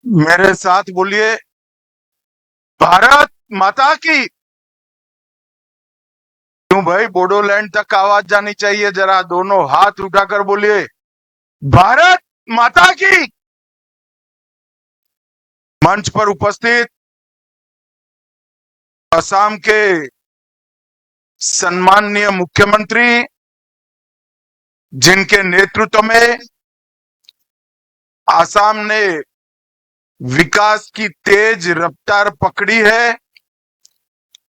मेरे साथ बोलिए, भारत माता की। क्यों भाई, बोडोलैंड तक आवाज जानी चाहिए। जरा दोनों हाथ उठाकर बोलिए, भारत माता की। मंच पर उपस्थित असम के सम्माननीय मुख्यमंत्री, जिनके नेतृत्व में असम ने विकास की तेज रफ्तार पकड़ी है,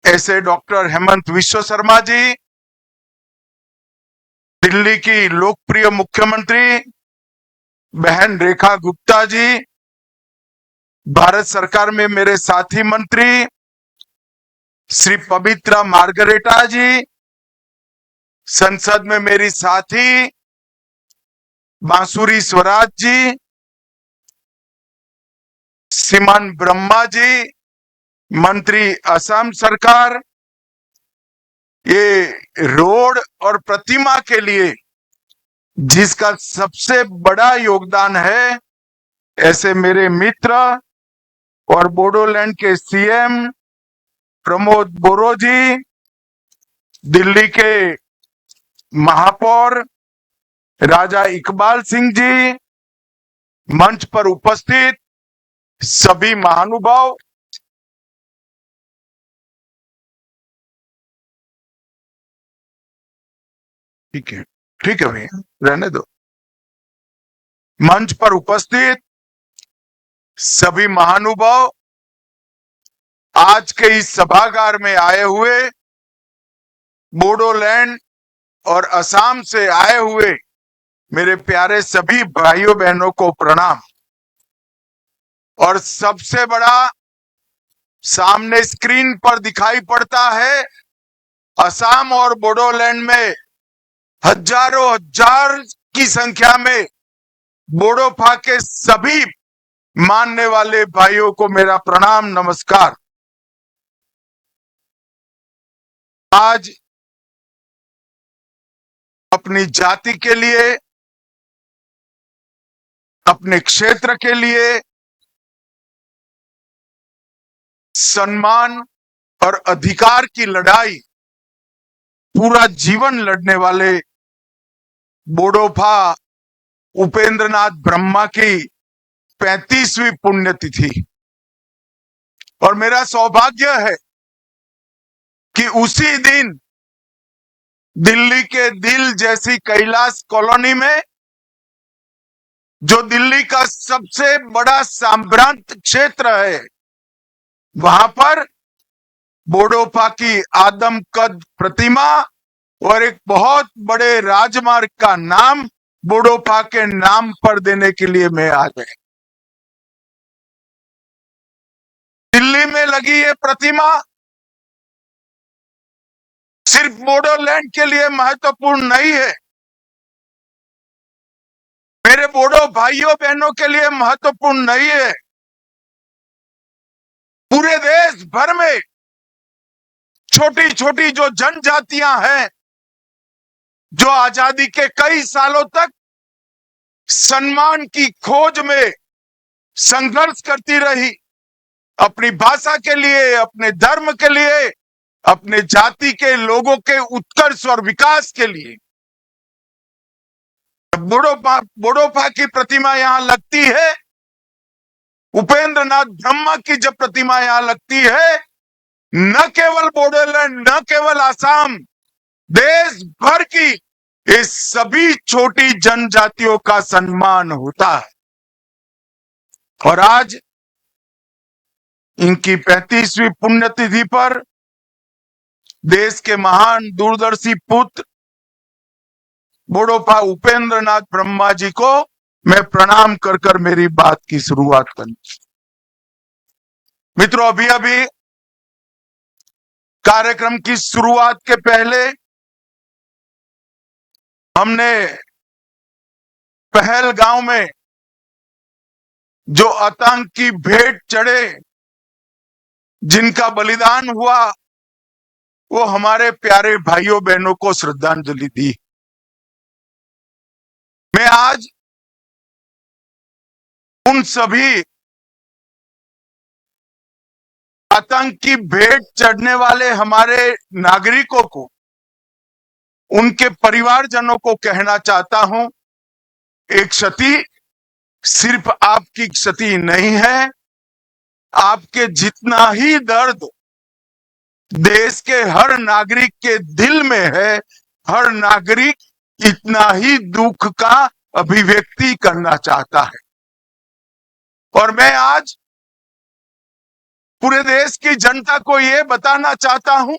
ऐसे डॉक्टर हेमंत विश्व शर्मा जी, दिल्ली की लोकप्रिय मुख्यमंत्री बहन रेखा गुप्ता जी, भारत सरकार में मेरे साथी मंत्री श्री पवित्रा मार्गरेटा जी, संसद में मेरी साथी बांसुरी स्वराज जी, श्रीमान ब्रह्मा जी, मंत्री असम सरकार, ये रोड और प्रतिमा के लिए जिसका सबसे बड़ा योगदान है, ऐसे मेरे मित्र और बोडोलैंड के सीएम प्रमोद बोरो जी, दिल्ली के महापौर राजा इकबाल सिंह जी, मंच पर उपस्थित सभी महानुभाव, ठीक है भैया, रहने दो। मंच पर उपस्थित सभी महानुभाव, आज के इस सभागार में आए हुए बोडोलैंड और असम से आए हुए मेरे प्यारे सभी भाइयों बहनों को प्रणाम। और सबसे बड़ा, सामने स्क्रीन पर दिखाई पड़ता है, असम और बोडोलैंड में हजारों हजार की संख्या में बोडोफा के सभी मानने वाले भाइयों को मेरा प्रणाम, नमस्कार। आज अपनी जाति के लिए, अपने क्षेत्र के लिए सम्मान और अधिकार की लड़ाई पूरा जीवन लड़ने वाले बोडोफा उपेंद्रनाथ ब्रह्मा की 35वीं पुण्यतिथि, और मेरा सौभाग्य है कि उसी दिन दिल्ली के दिल जैसी कैलाश कॉलोनी में, जो दिल्ली का सबसे बड़ा संभ्रांत क्षेत्र है, वहां पर बोडोफा की आदमकद प्रतिमा और एक बहुत बड़े राजमार्ग का नाम बोडोफा के नाम पर देने के लिए मैं आ गया। दिल्ली में लगी ये प्रतिमा सिर्फ बोडोलैंड के लिए महत्वपूर्ण नहीं है, मेरे बोडो भाइयों बहनों के लिए महत्वपूर्ण नहीं है, पूरे देश भर में छोटी छोटी जो जनजातियां हैं, जो आजादी के कई सालों तक सम्मान की खोज में संघर्ष करती रही, अपनी भाषा के लिए, अपने धर्म के लिए, अपने जाति के लोगों के उत्कर्ष और विकास के लिए। बोडोफा की प्रतिमा यहां लगती है, उपेंद्रनाथ ब्रह्मा की जब प्रतिमा यहां लगती है, न केवल बोडोलैंड, न केवल असम, देश भर की इस सभी छोटी जनजातियों का सम्मान होता है। और आज इनकी 35वीं पुण्यतिथि पर देश के महान दूरदर्शी पुत्र बोडोफा उपेंद्रनाथ ब्रह्मा जी को मैं प्रणाम कर कर मेरी बात की शुरुआत करूं। मित्रों, अभी अभी कार्यक्रम की शुरुआत के पहले हमने पहलगांव में जो आतंकी भेंट चढ़े, जिनका बलिदान हुआ, वो हमारे प्यारे भाइयों बहनों को श्रद्धांजलि दी। मैं आज उन सभी आतंक की भेंट चढ़ने वाले हमारे नागरिकों को, उनके परिवारजनों को कहना चाहता हूं, एक क्षति सिर्फ आपकी क्षति नहीं है, आपके जितना ही दर्द देश के हर नागरिक के दिल में है, हर नागरिक इतना ही दुख का अभिव्यक्ति करना चाहता है। और मैं आज पूरे देश की जनता को यह बताना चाहता हूं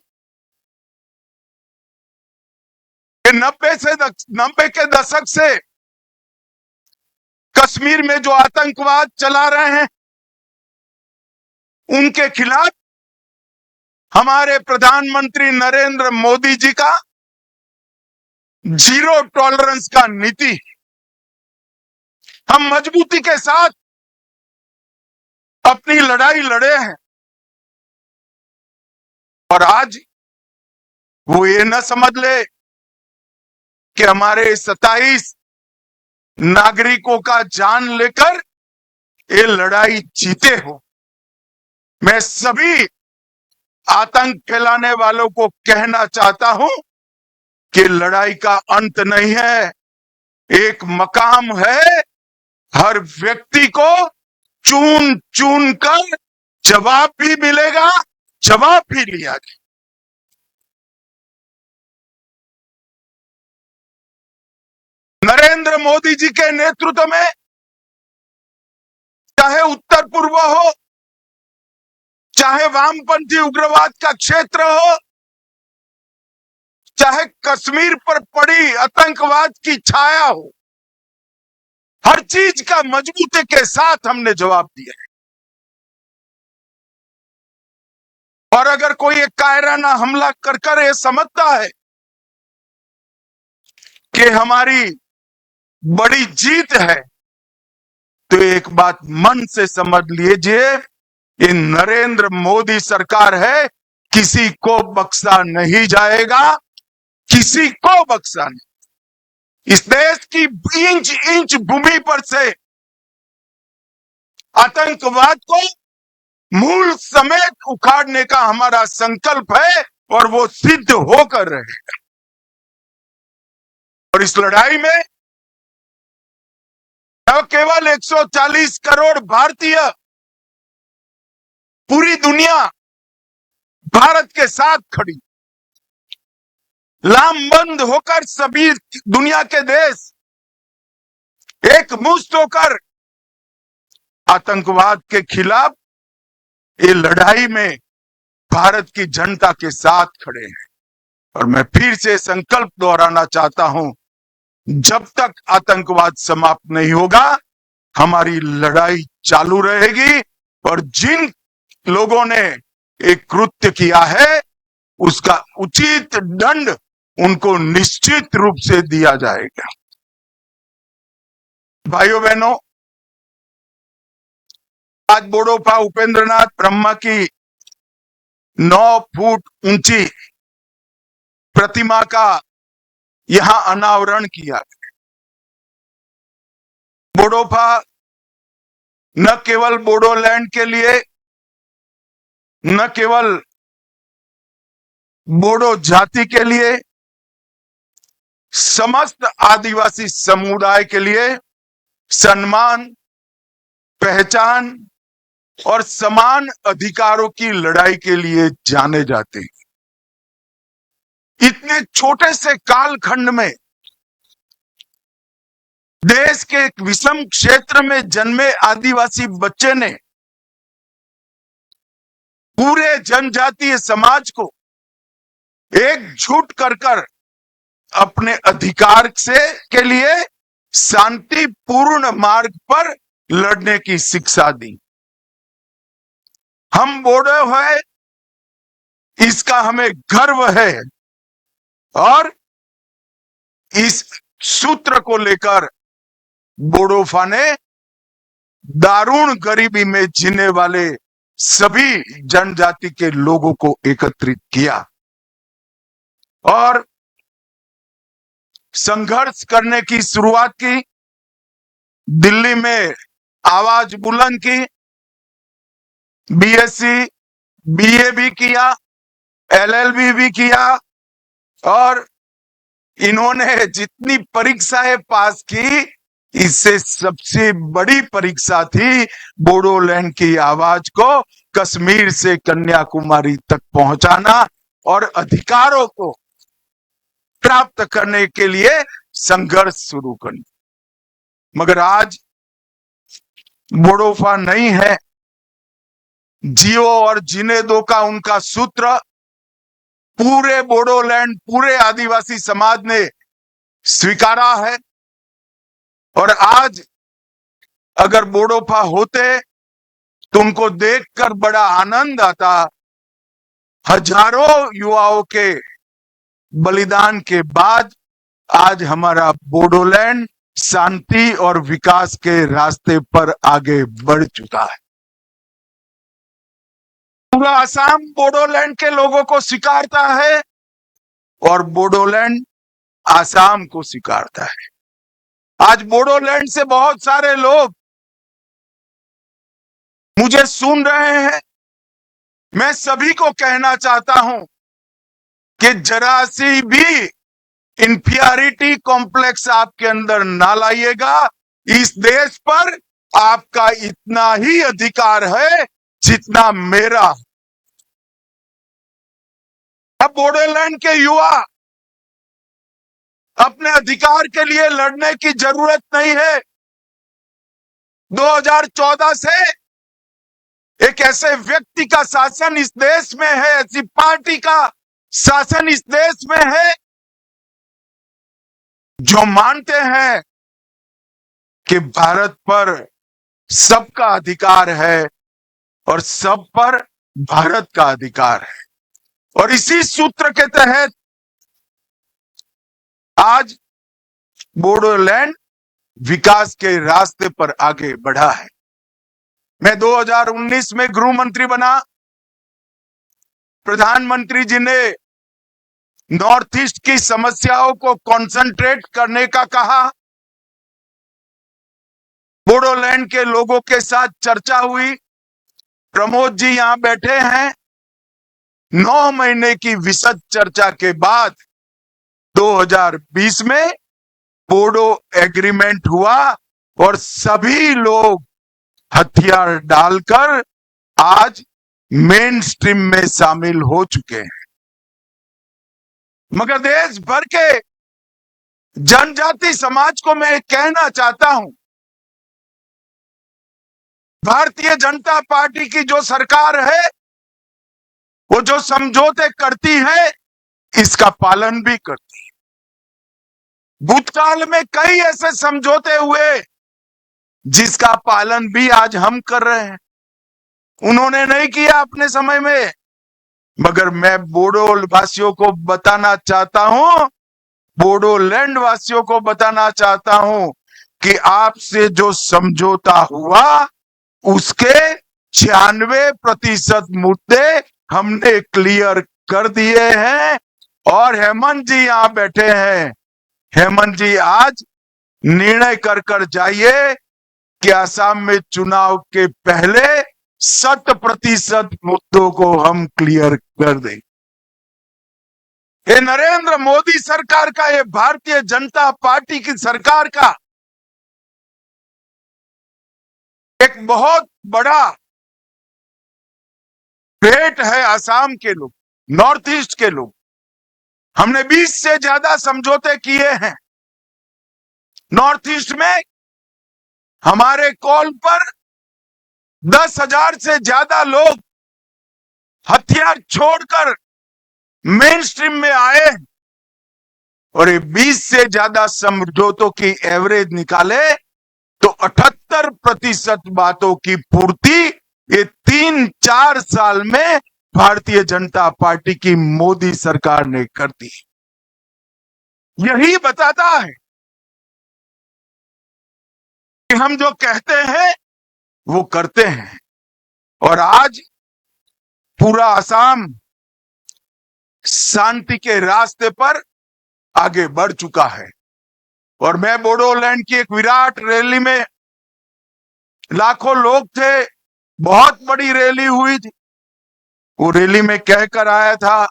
कि 90 के दशक से कश्मीर में जो आतंकवाद चला रहे हैं, उनके खिलाफ हमारे प्रधानमंत्री नरेंद्र मोदी जी का जीरो टॉलरेंस का नीति, हम मजबूती के साथ अपनी लड़ाई लड़े हैं। और आज वो ये न समझ ले कि हमारे 27 नागरिकों का जान लेकर ये लड़ाई जीते हो। मैं सभी आतंक फैलाने वालों को कहना चाहता हूं कि लड़ाई का अंत नहीं है, एक मकाम है। हर व्यक्ति को चुन चुन कर जवाब भी मिलेगा, जवाब भी लिया जाएगा। नरेंद्र मोदी जी के नेतृत्व में चाहे उत्तर पूर्व हो, चाहे वामपंथी उग्रवाद का क्षेत्र हो, चाहे कश्मीर पर पड़ी आतंकवाद की छाया हो, हर चीज का मजबूती के साथ हमने जवाब दिया है। और अगर कोई एक कायराना हमला कर ये समझता है कि हमारी बड़ी जीत है, तो एक बात मन से समझ लीजिए, ये नरेंद्र मोदी सरकार है, किसी को बख्शा नहीं जाएगा, किसी को बख्शा नहीं। इस देश की इंच इंच भूमि पर से आतंकवाद को मूल समेत उखाड़ने का हमारा संकल्प है और वो सिद्ध होकर रहेगा। और इस लड़ाई में न केवल 140 करोड़ भारतीय, पूरी दुनिया भारत के साथ खड़ी, लामबंद होकर सभी दुनिया के देश एक मुश्त होकर आतंकवाद के खिलाफ ये लड़ाई में भारत की जनता के साथ खड़े हैं। और मैं फिर से संकल्प दोहराना चाहता हूं, जब तक आतंकवाद समाप्त नहीं होगा, हमारी लड़ाई चालू रहेगी। और जिन लोगों ने एक कृत्य किया है, उसका उचित दंड उनको निश्चित रूप से दिया जाएगा। भाइयों बहनों, आज बोडोफा उपेंद्रनाथ ब्रह्मा की 9 फुट ऊंची प्रतिमा का यहां अनावरण किया। बोडोफा न केवल बोडोलैंड के लिए, न केवल बोडो जाति के लिए, समस्त आदिवासी समुदाय के लिए सम्मान, पहचान और समान अधिकारों की लड़ाई के लिए जाने जाते हैं। इतने छोटे से कालखंड में देश के एक विषम क्षेत्र में जन्मे आदिवासी बच्चे ने पूरे जनजातीय समाज को एकजुट कर अपने अधिकार से के लिए शांतिपूर्ण मार्ग पर लड़ने की शिक्षा दी। हम बोडो है, इसका हमें गर्व है। और इस सूत्र को लेकर बोडोफा ने दारुण गरीबी में जीने वाले सभी जनजाति के लोगों को एकत्रित किया और संघर्ष करने की शुरुआत की। दिल्ली में आवाज बुलंद की, बीएससी, बीए भी किया, एलएलबी भी किया, और इन्होंने जितनी परीक्षाएं पास की, इससे सबसे बड़ी परीक्षा थी बोडोलैंड की आवाज को कश्मीर से कन्याकुमारी तक पहुंचाना और अधिकारों को प्राप्त करने के लिए संघर्ष शुरू करना। मगर आज बोडोफा नहीं है। जियो और जीने दो का उनका सूत्र पूरे बोडोलैंड, पूरे आदिवासी समाज ने स्वीकारा है। और आज अगर बोडोफा होते तो उनको देखकर बड़ा आनंद आता। हजारों युवाओं के बलिदान के बाद आज हमारा बोडोलैंड शांति और विकास के रास्ते पर आगे बढ़ चुका है। पूरा असम बोडोलैंड के लोगों को स्वीकारता है और बोडोलैंड असम को स्वीकारता है। आज बोडोलैंड से बहुत सारे लोग मुझे सुन रहे हैं। मैं सभी को कहना चाहता हूं कि जरा सी भी इंफीरियरिटी कॉम्प्लेक्स आपके अंदर ना लाइएगा। इस देश पर आपका इतना ही अधिकार है जितना मेरा। अब बोडोलैंड के युवा अपने अधिकार के लिए लड़ने की जरूरत नहीं है। 2014 से एक ऐसे व्यक्ति का शासन इस देश में है, ऐसी पार्टी का शासन इस देश में है जो मानते हैं कि भारत पर सबका अधिकार है और सब पर भारत का अधिकार है। और इसी सूत्र के तहत आज बोडोलैंड विकास के रास्ते पर आगे बढ़ा है। मैं 2019 में गृह मंत्री बना। प्रधानमंत्री जी ने नॉर्थ ईस्ट की समस्याओं को कंसंट्रेट करने का कहा। बोडोलैंड के लोगों के साथ चर्चा हुई। प्रमोद जी यहां बैठे हैं। 9 महीने की विशद चर्चा के बाद 2020 में बोडो एग्रीमेंट हुआ और सभी लोग हथियार डालकर आज मेन स्ट्रीम में शामिल हो चुके हैं। मगर देश भर के जनजाति समाज को मैं कहना चाहता हूं, भारतीय जनता पार्टी की जो सरकार है वो जो समझौते करती है इसका पालन भी करती है। भूतकाल में कई ऐसे समझौते हुए जिसका पालन भी आज हम कर रहे हैं। उन्होंने नहीं किया अपने समय में, मगर मैं बोडो वासियों को बताना चाहता हूं, बोडोलैंड वासियों को बताना चाहता हूं कि आपसे जो समझौता हुआ उसके 96% मुद्दे हमने क्लियर कर दिए हैं। और हेमंत जी यहां बैठे हैं। हेमंत जी आज निर्णय कर जाइए कि असम में चुनाव के पहले 100% मुद्दों को हम क्लियर कर दें। ये नरेंद्र मोदी सरकार का, ये भारतीय जनता पार्टी की सरकार का एक बहुत बड़ा भेंट है असम के लोग, नॉर्थ ईस्ट के लोग। हमने 20 से ज्यादा समझौते किए हैं। नॉर्थ ईस्ट में हमारे कॉल पर 10,000 से ज्यादा लोग हथियार छोड़कर मेन स्ट्रीम में आए और ये 20 से ज्यादा समझौतों की एवरेज निकाले तो 78% बातों की पूर्ति ये 3-4 साल में भारतीय जनता पार्टी की मोदी सरकार ने कर दी। यही बताता है कि हम जो कहते हैं वो करते हैं। और आज पूरा असम शांति के रास्ते पर आगे बढ़ चुका है। और मैं बोडोलैंड की एक विराट रैली में, लाखों लोग थे, बहुत बड़ी रैली हुई थी। वो रैली में कह कर आया था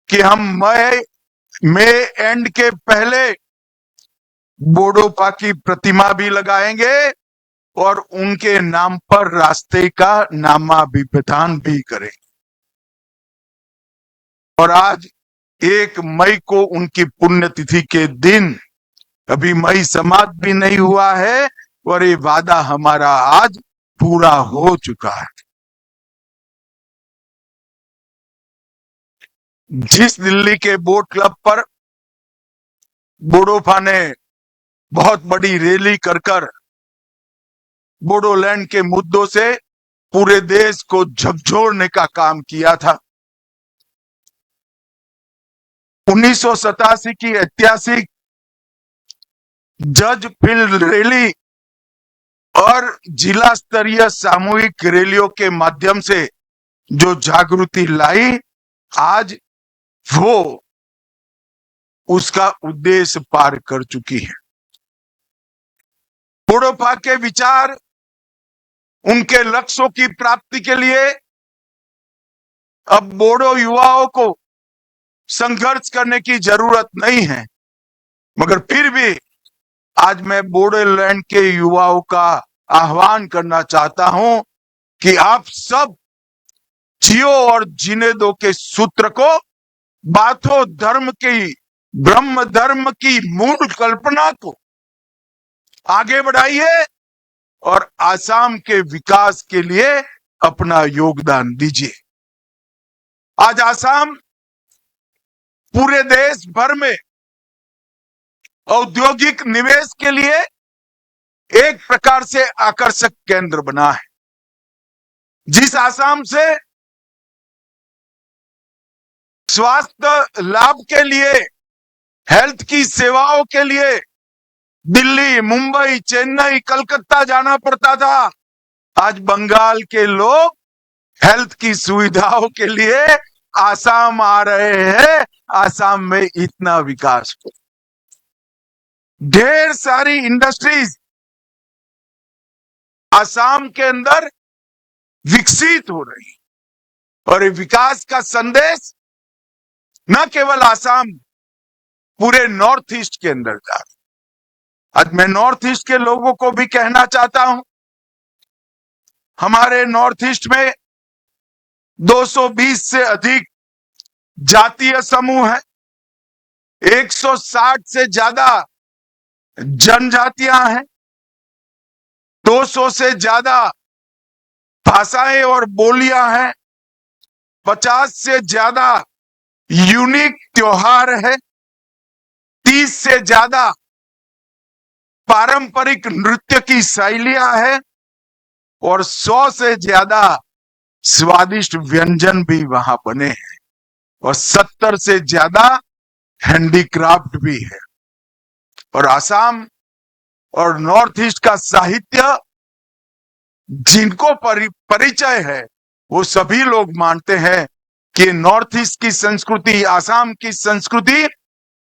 कि हम मई एंड के पहले बोडोपा की प्रतिमा भी लगाएंगे और उनके नाम पर रास्ते का नामाभिधान भी करेंगे। और आज 1 मई को उनकी पुण्यतिथि के दिन, अभी मई समाप्त भी नहीं हुआ है और ये वादा हमारा आज पूरा हो चुका है। जिस दिल्ली के बोट क्लब पर बोडोपा ने बहुत बड़ी रैली कर बोडोलैंड के मुद्दों से पूरे देश को झकझोरने का काम किया था, 1987 की ऐतिहासिक जज फील्ड रैली और जिला स्तरीय सामूहिक रैलियों के माध्यम से जो जागृति लाई, आज वो उसका उद्देश्य पार कर चुकी है। बोडोपा के विचार, उनके लक्ष्यों की प्राप्ति के लिए अब बोडो युवाओं को संघर्ष करने की जरूरत नहीं है, मगर फिर भी आज मैं बोडोलैंड के युवाओं का आह्वान करना चाहता हूं कि आप सब जियो और जीने दो के सूत्र को, बाथो धर्म की, ब्रह्म धर्म की मूल कल्पना को आगे बढ़ाइए और आसाम के विकास के लिए अपना योगदान दीजिए। आज आसाम पूरे देश भर में औद्योगिक निवेश के लिए एक प्रकार से आकर्षक केंद्र बना है। जिस आसाम से स्वास्थ्य लाभ के लिए, हेल्थ की सेवाओं के लिए दिल्ली, मुंबई, चेन्नई, कलकत्ता जाना पड़ता था, आज बंगाल के लोग हेल्थ की सुविधाओं के लिए आसाम आ रहे हैं। आसाम में इतना विकास हो, ढेर सारी इंडस्ट्रीज आसाम के अंदर विकसित हो रही, और ये विकास का संदेश न केवल आसाम, पूरे नॉर्थ ईस्ट के अंदर जा रहा। आज मैं नॉर्थ ईस्ट के लोगों को भी कहना चाहता हूं, हमारे नॉर्थ ईस्ट में 220 से अधिक जातीय समूह है, 160 से ज्यादा जनजातियां हैं, 200 से ज्यादा भाषाएं और बोलियां हैं, 50 से ज्यादा यूनिक त्योहार है, 30 से ज्यादा पारंपरिक नृत्य की शैलियां हैं और 100 से ज्यादा स्वादिष्ट व्यंजन भी वहां बने हैं और 70 से ज्यादा हैंडीक्राफ्ट भी है। और आसाम और नॉर्थ ईस्ट का साहित्य जिनको परिचय है, वो सभी लोग मानते हैं कि नॉर्थ ईस्ट की संस्कृति, आसाम की संस्कृति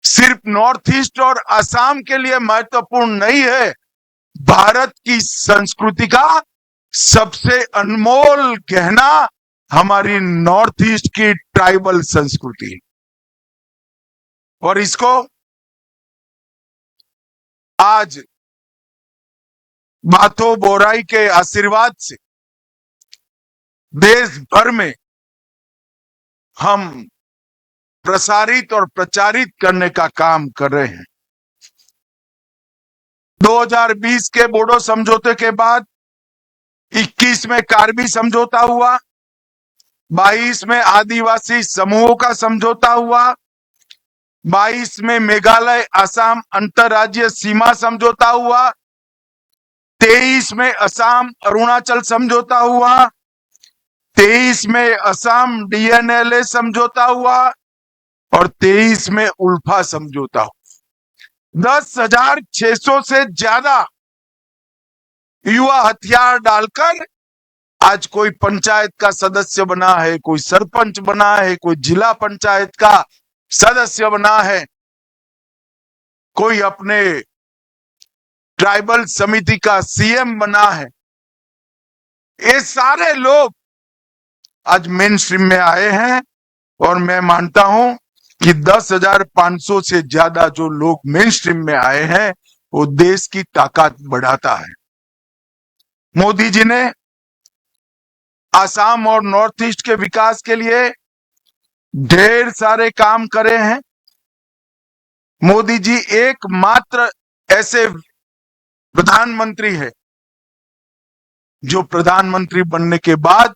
सिर्फ नॉर्थ ईस्ट और आसाम के लिए महत्वपूर्ण नहीं है, भारत की संस्कृति का सबसे अनमोल गहना हमारी नॉर्थ ईस्ट की ट्राइबल संस्कृति, और इसको आज बाथो बोराई के आशीर्वाद से देश भर में हम प्रसारित और प्रचारित करने का काम कर रहे हैं। 2020 के बोडो समझौते के बाद 21 में कार्बी समझौता हुआ, 22 में आदिवासी समूहों का समझौता हुआ, 22 में मेघालय असम अंतरराज्यीय सीमा समझौता हुआ, 23 में असम अरुणाचल समझौता हुआ, 23 में असम डीएनएलए समझौता हुआ और 23 में उल्फा समझौता हुआ। 10,600 से ज्यादा युवा हथियार डालकर आज कोई पंचायत का सदस्य बना है, कोई सरपंच बना है, कोई जिला पंचायत का सदस्य बना है, कोई अपने ट्राइबल समिति का सीएम बना है। ये सारे लोग आज मेन स्ट्रीम में आए हैं और मैं मानता हूं कि 10,500 से ज्यादा जो लोग मेन स्ट्रीम में आए हैं वो देश की ताकत बढ़ाता है। मोदी जी ने आसाम और नॉर्थ ईस्ट के विकास के लिए ढेर सारे काम करे हैं। मोदी जी एकमात्र ऐसे प्रधानमंत्री है जो प्रधानमंत्री बनने के बाद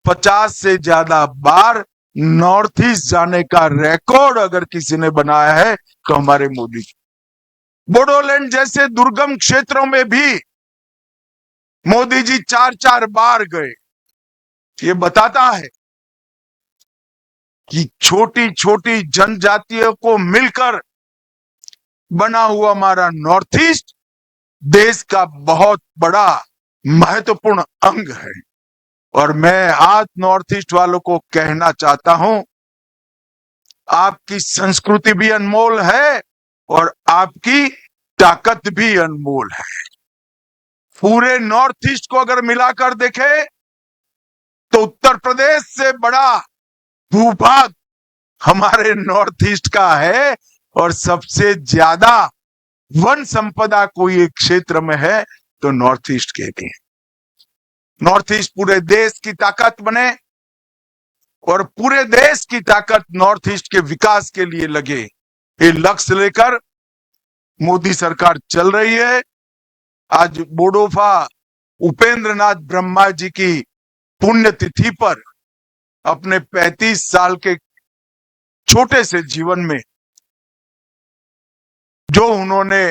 50 से ज्यादा बार नॉर्थ ईस्ट जाने का रिकॉर्ड अगर किसी ने बनाया है तो हमारे मोदी जी। बोडोलैंड जैसे दुर्गम क्षेत्रों में भी मोदी जी 4-4 बार गए। ये बताता है कि छोटी छोटी जनजातियों को मिलकर बना हुआ हमारा नॉर्थ ईस्ट देश का बहुत बड़ा महत्वपूर्ण अंग है। और मैं आज नॉर्थ ईस्ट वालों को कहना चाहता हूं, आपकी संस्कृति भी अनमोल है और आपकी ताकत भी अनमोल है। पूरे नॉर्थ ईस्ट को अगर मिलाकर देखें तो उत्तर प्रदेश से बड़ा भूभाग हमारे नॉर्थ ईस्ट का है और सबसे ज्यादा वन संपदा कोई एक क्षेत्र में है तो नॉर्थ ईस्ट के लिए। नॉर्थ ईस्ट पूरे देश की ताकत बने और पूरे देश की ताकत नॉर्थ ईस्ट के विकास के लिए लगे, ये लक्ष्य लेकर मोदी सरकार चल रही है। आज बोडोफा उपेंद्र नाथ ब्रह्मा जी की पुण्यतिथि पर अपने 35 साल के छोटे से जीवन में जो उन्होंने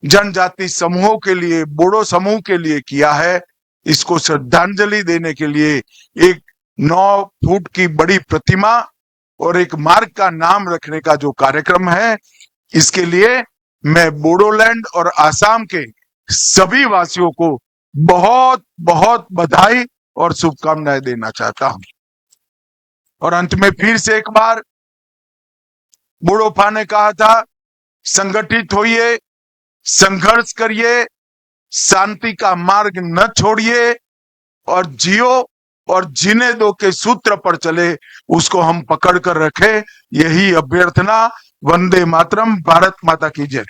जनजाति समूहों के लिए, बोडो समूह के लिए किया है, इसको श्रद्धांजलि देने के लिए एक 9 फुट की बड़ी प्रतिमा और एक मार्ग का नाम रखने का जो कार्यक्रम है, इसके लिए मैं बोडोलैंड और आसाम के सभी वासियों को बहुत बहुत बधाई और शुभकामनाएं देना चाहता हूं। और अंत में फिर से एक बार बोडोफा ने कहा था, संगठित होइए, संघर्ष करिए, शांति का मार्ग न छोड़िए और जियो और जीने दो के सूत्र पर चले, उसको हम पकड़ कर रखें। यही अभ्यर्थना। वंदे मातरम। भारत माता की जय।